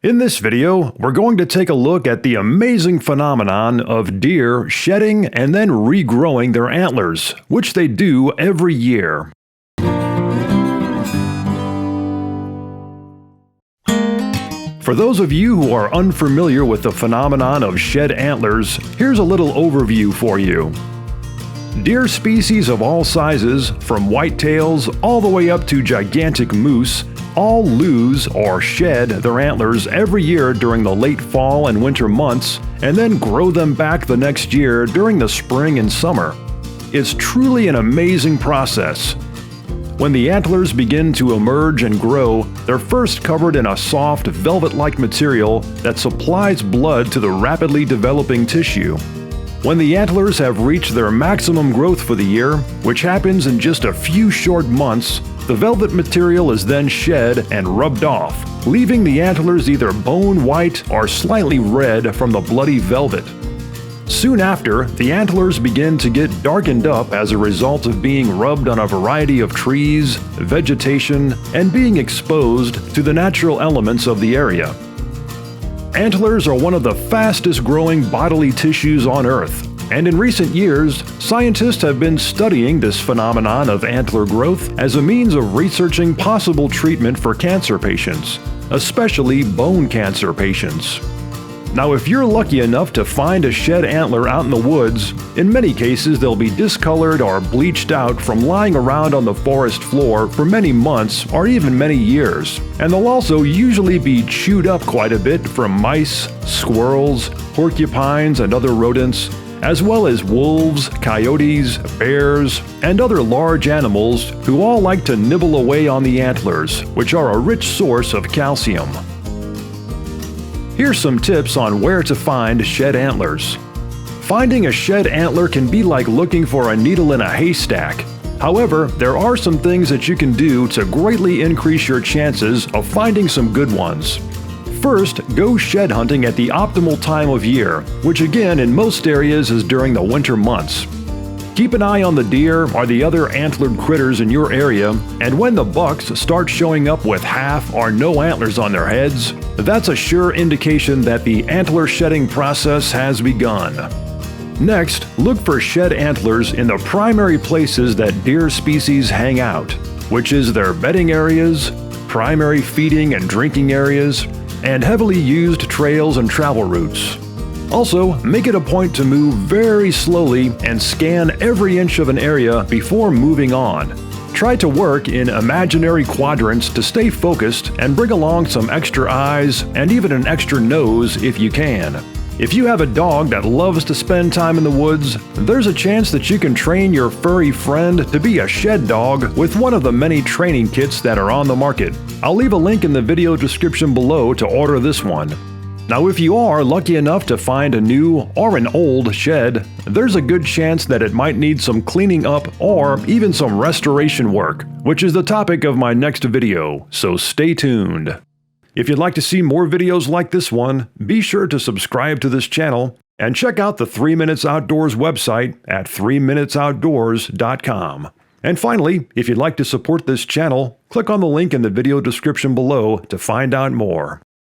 In this video, we're going to take a look at the amazing phenomenon of deer shedding and then regrowing their antlers, which they do every year. For those of you who are unfamiliar with the phenomenon of shed antlers, here's a little overview for you. Deer species of all sizes, from whitetails all the way up to gigantic moose, all lose or shed their antlers every year during the late fall and winter months, and then grow them back the next year during the spring and summer. It's truly an amazing process. When the antlers begin to emerge and grow, they're first covered in a soft, velvet-like material that supplies blood to the rapidly developing tissue. When the antlers have reached their maximum growth for the year, which happens in just a few short months, the velvet material is then shed and rubbed off, leaving the antlers either bone white or slightly red from the bloody velvet. Soon after, the antlers begin to get darkened up as a result of being rubbed on a variety of trees, vegetation, and being exposed to the natural elements of the area. Antlers are one of the fastest growing bodily tissues on Earth, and in recent years, scientists have been studying this phenomenon of antler growth as a means of researching possible treatment for cancer patients, especially bone cancer patients. Now, if you're lucky enough to find a shed antler out in the woods, in many cases they'll be discolored or bleached out from lying around on the forest floor for many months or even many years. And they'll also usually be chewed up quite a bit from mice, squirrels, porcupines, and other rodents, as well as wolves, coyotes, bears, and other large animals who all like to nibble away on the antlers, which are a rich source of calcium. Here's some tips on where to find shed antlers. Finding a shed antler can be like looking for a needle in a haystack. However, there are some things that you can do to greatly increase your chances of finding some good ones. First, go shed hunting at the optimal time of year, which again in most areas is during the winter months. Keep an eye on the deer or the other antlered critters in your area, and when the bucks start showing up with half or no antlers on their heads, that's a sure indication that the antler shedding process has begun. Next, look for shed antlers in the primary places that deer species hang out, which is their bedding areas, primary feeding and drinking areas, and heavily used trails and travel routes. Also, make it a point to move very slowly and scan every inch of an area before moving on. Try to work in imaginary quadrants to stay focused and bring along some extra eyes and even an extra nose if you can. If you have a dog that loves to spend time in the woods, there's a chance that you can train your furry friend to be a shed dog with one of the many training kits that are on the market. I'll leave a link in the video description below to order this one. Now, if you are lucky enough to find a new or an old shed, there's a good chance that it might need some cleaning up or even some restoration work, which is the topic of my next video, so stay tuned. If you'd like to see more videos like this one, be sure to subscribe to this channel and check out the 3 Minutes Outdoors website at 3minutesoutdoors.com. And finally, if you'd like to support this channel, click on the link in the video description below to find out more.